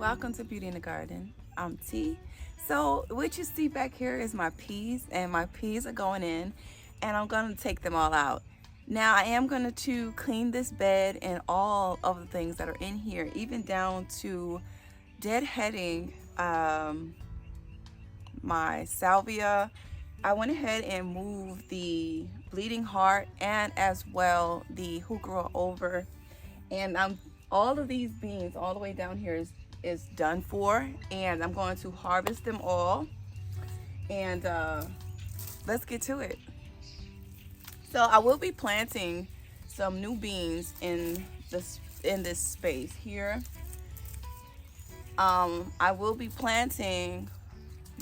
welcome to Beauty in the Garden. I'm T. So what you see back here is my peas, and my peas are going in, and I'm going to take them all out. Now I am going to clean this bed and all of the things that are in here, even down to deadheading my salvia. I went ahead and moved the bleeding heart and as well the heuchera over, and all of these beans all the way down here is done for, and I'm going to harvest them all, and let's get to it. So I will be planting some new beans in this space here. I will be planting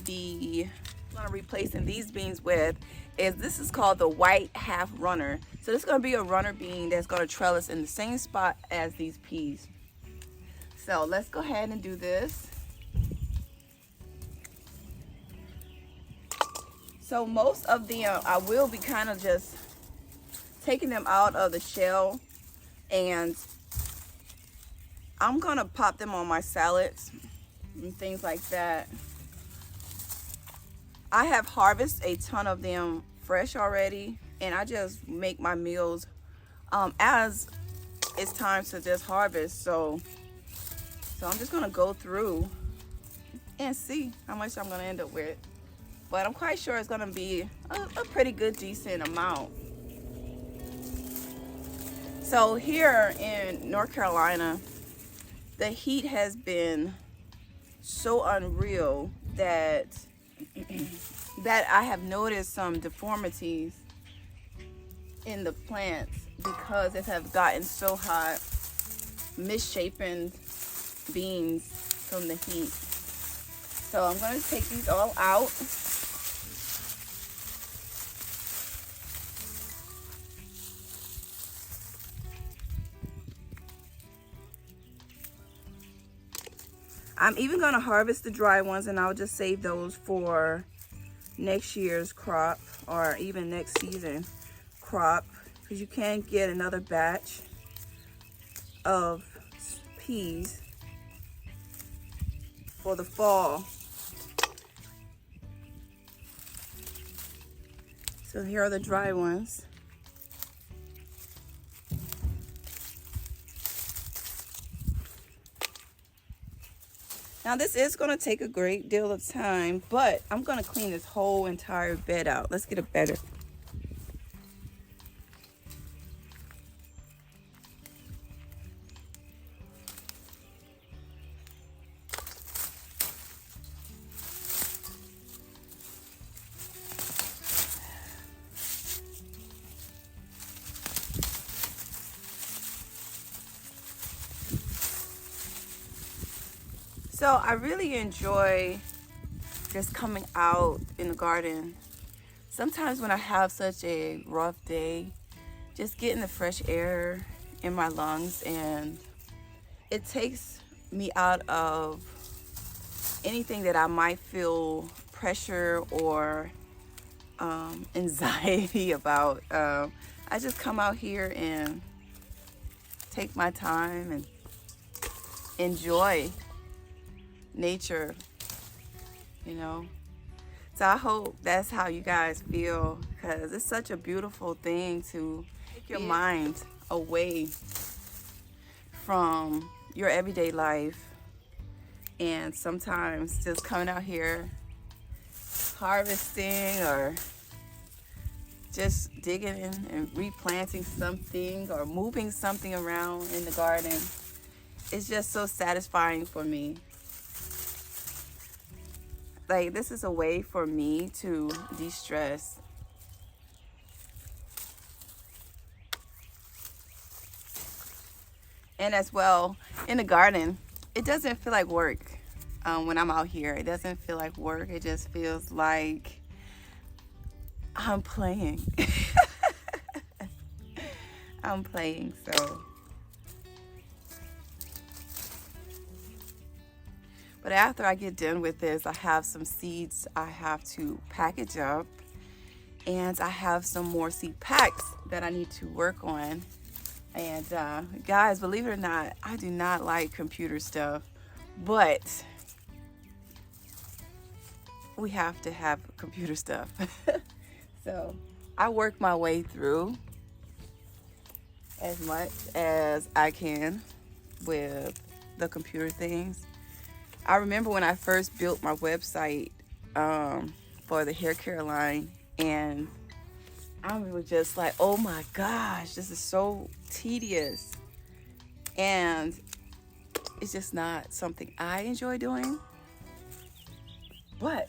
I'm gonna replacing these beans with this is called the white half runner. So this is gonna be a runner bean that's gonna trellis in the same spot as these peas. So let's go ahead and do this. So most of them, I will be kind of just taking them out of the shell, and I'm gonna pop them on my salads and things like that. I have harvested a ton of them fresh already, and I just make my meals as it's time to just harvest. So I'm just gonna go through and see how much I'm gonna end up with. But I'm quite sure it's gonna be a pretty good, decent amount. So here in North Carolina, the heat has been so unreal that I have noticed some deformities in the plants because it has gotten so hot, misshapen beans from the heat. So I'm going to take these all out. I'm even going to harvest the dry ones, and I'll just save those for next year's crop or even next season crop, because you can get another batch of peas for the fall. So here are the dry ones. Now this is going to take a great deal of time, but I'm going to clean this whole entire bed out. Let's get it better. So I really enjoy just coming out in the garden. Sometimes when I have such a rough day, just getting the fresh air in my lungs, and it takes me out of anything that I might feel pressure or anxiety about. I just come out here and take my time and enjoy nature, you know. So I hope that's how you guys feel, because it's such a beautiful thing to take your mind away from your everyday life, and sometimes just coming out here harvesting or just digging in and replanting something or moving something around in the garden. It's just so satisfying for me. Like, this is a way for me to de-stress. And as well, in the garden, it doesn't feel like work when I'm out here. It doesn't feel like work. It just feels like I'm playing. I'm playing, so. But after I get done with this, I have some seeds I have to package up, and I have some more seed packs that I need to work on. And guys, believe it or not, I do not like computer stuff, but we have to have computer stuff. So I work my way through as much as I can with the computer things. I remember when I first built my website for the hair care line, and I was just like, oh my gosh, this is so tedious. And it's just not something I enjoy doing. But.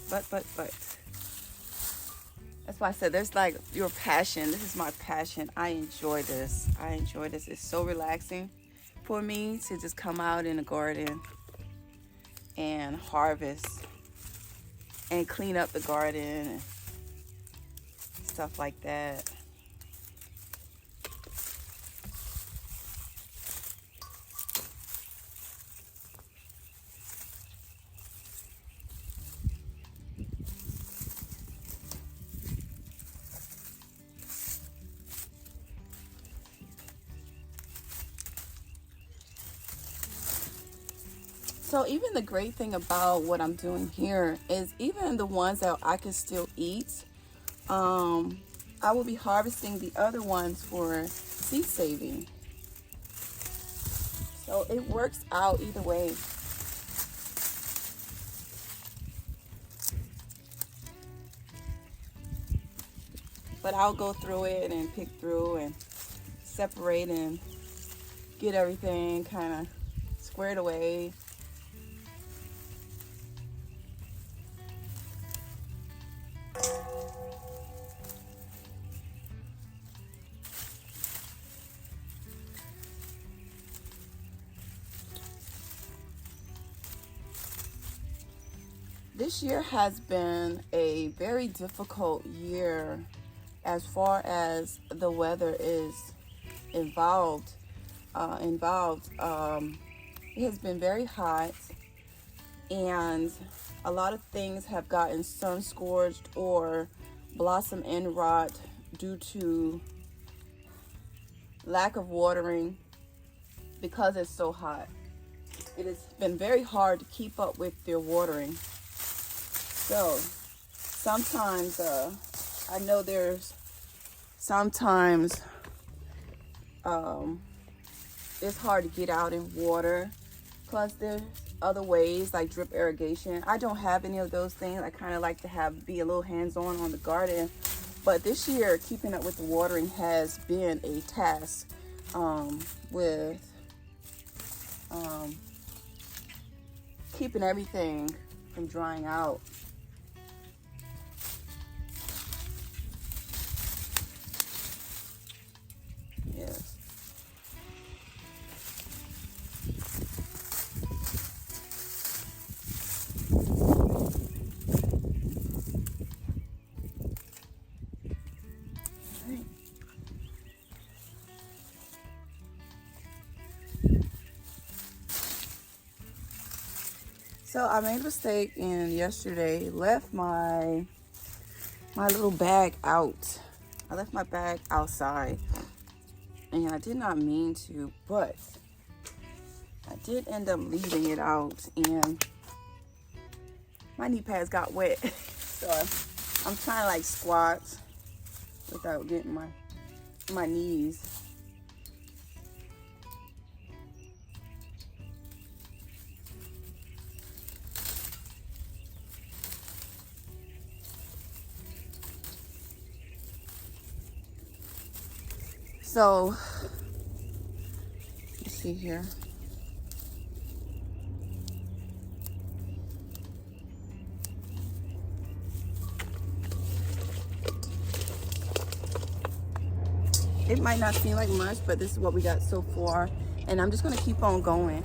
That's why I said there's like your passion. This is my passion. I enjoy this. It's so relaxing for me to just come out in the garden and harvest and clean up the garden and stuff like that. So even the great thing about what I'm doing here is even the ones that I can still eat, I will be harvesting the other ones for seed saving. So it works out either way. But I'll go through it and pick through and separate and get everything kind of squared away. This year has been a very difficult year as far as the weather is involved. It has been very hot, and a lot of things have gotten sun scorched or blossom end rot due to lack of watering because it's so hot. It has been very hard to keep up with their watering. So sometimes I know there's sometimes it's hard to get out and water. Plus there's other ways like drip irrigation. I don't have any of those things. I kind of like to be a little hands-on on the garden. But this year, keeping up with the watering has been a task with keeping everything from drying out. Yes. So I made a mistake and yesterday left my little bag out. I left my bag outside and I did not mean to, but I did end up leaving it out and my knee pads got wet. So I'm trying to like squat without getting my knees. So, let's see here. It might not seem like much, but this is what we got so far. And I'm just gonna keep on going.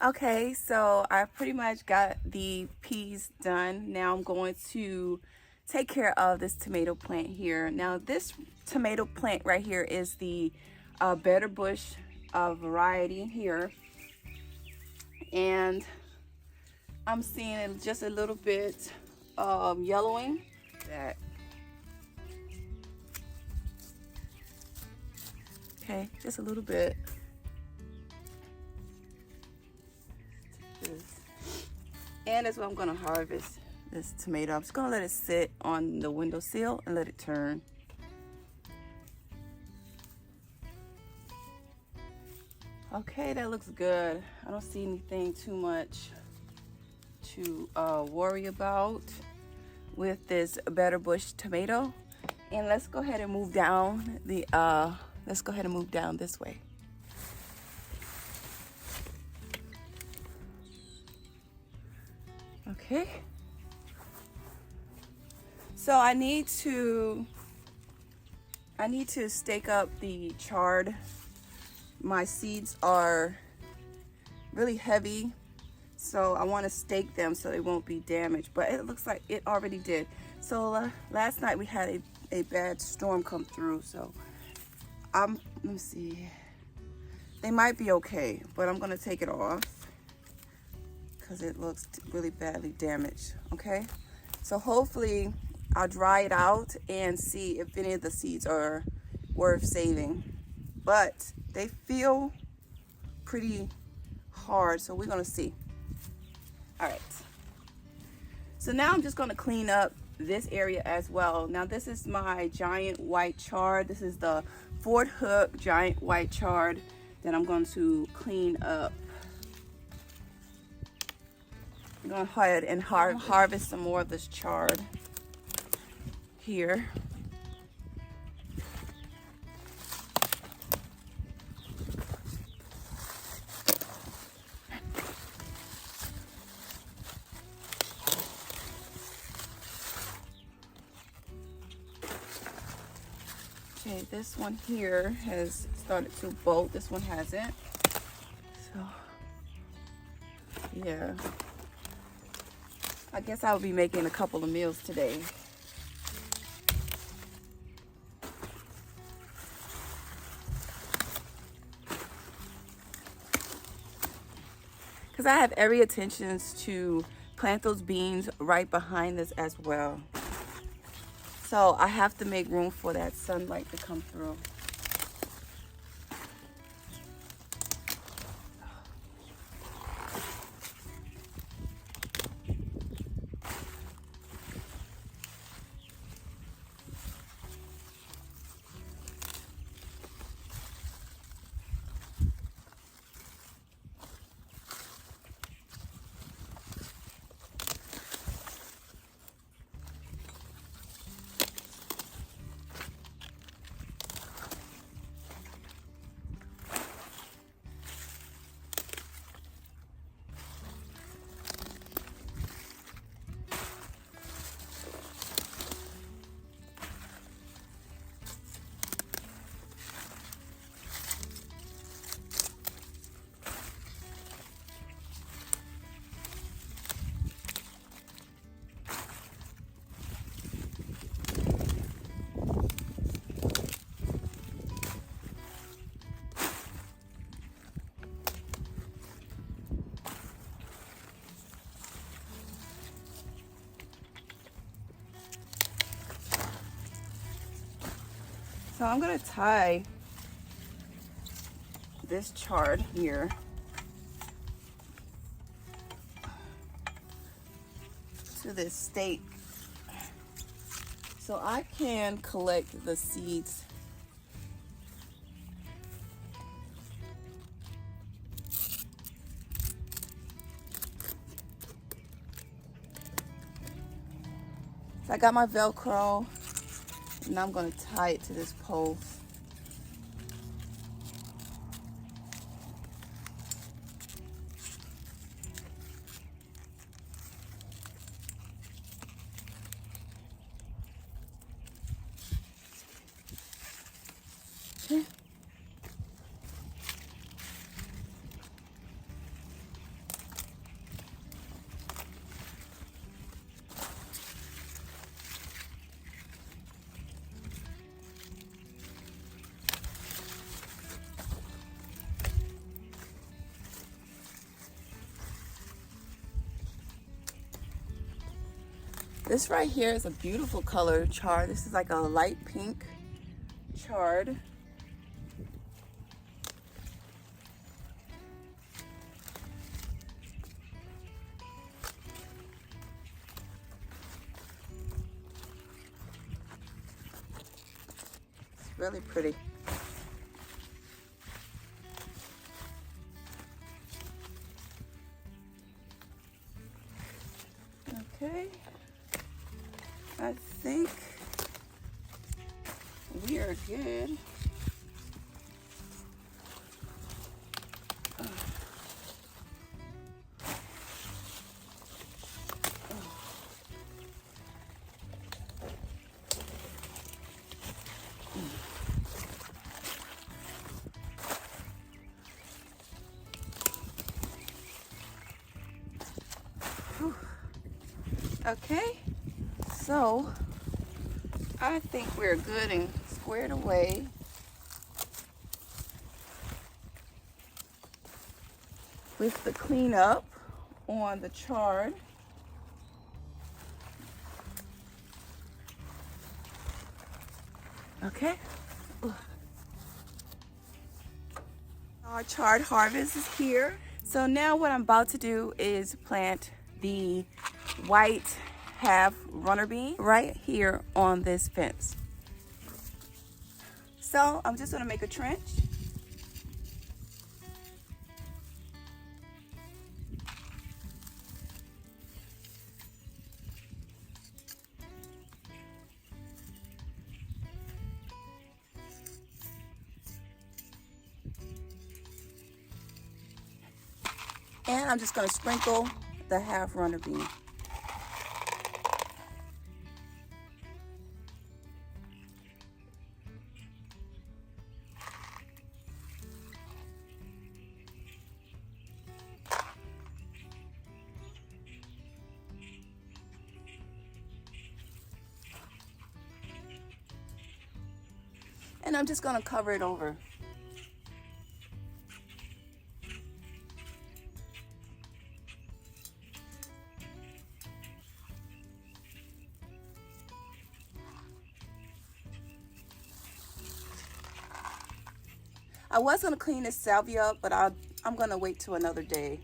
Okay, so I pretty much got the peas done. Now I'm going to take care of this tomato plant here. Now this tomato plant right here is the Better Bush variety here. And I'm seeing it just a little bit yellowing. That. Okay, just a little bit. And that's what I'm gonna harvest this tomato. I'm just gonna let it sit on the windowsill and let it turn. Okay, that looks good. I don't see anything too much to worry about with this Better Bush tomato. And let's go ahead and move down the let's go ahead and move down this way. Okay. So I need to stake up the chard. My seeds are really heavy, so I want to stake them so they won't be damaged, but it looks like it already did. So last night we had a bad storm come through, so let me see. They might be okay, but I'm gonna take it off because it looks really badly damaged. Okay, so hopefully I'll dry it out and see if any of the seeds are worth saving, but they feel pretty hard, so we're gonna see. All right, so now I'm just gonna clean up this area as well. Now this is my giant white chard. This is the Fort Hook giant white chard that I'm going to clean up. I'm gonna go ahead and harvest some more of this chard here. Okay, this one here has started to bolt. This one hasn't. So, yeah. I guess I'll be making a couple of meals today. Because I have every intentions to plant those beans right behind this as well. So I have to make room for that sunlight to come through. So I'm gonna tie this chard here to this stake so I can collect the seeds. So I got my Velcro. And I'm going to tie it to this pole. Okay. This right here is a beautiful color chard. This is like a light pink chard. It's really pretty. Okay, I think we are good. Okay, so I think we're good and squared away. With the cleanup on the chard. Okay. Our chard harvest is here. So now what I'm about to do is plant the white half runner bean right here on this fence. So I'm just going to make a trench. And I'm just going to sprinkle the half runner bean. And I'm just going to cover it over. I was going to clean this salvia up, but I'm going to wait till another day.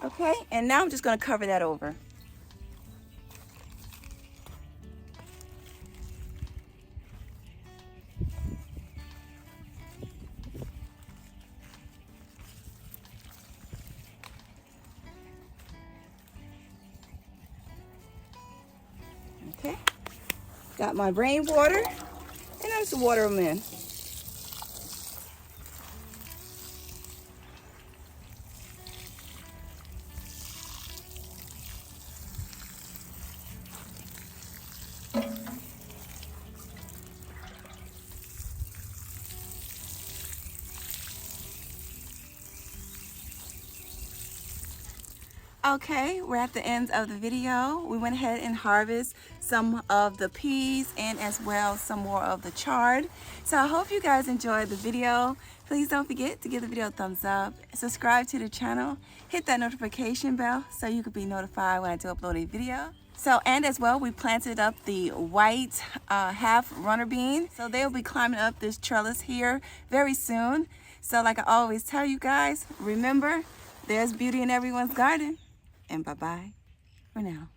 Okay, and now I'm just going to cover that over. Okay, got my rainwater, and I'm just water them in. Okay, we're at the end of the video. We went ahead and harvest some of the peas and as well some more of the chard. So I hope you guys enjoyed the video. Please don't forget to give the video a thumbs up, subscribe to the channel, hit that notification bell so you can be notified when I do upload a video. So, and as well, we planted up the white half runner bean. So they'll be climbing up this trellis here very soon. So like I always tell you guys, remember, there's beauty in everyone's garden. And bye-bye for now.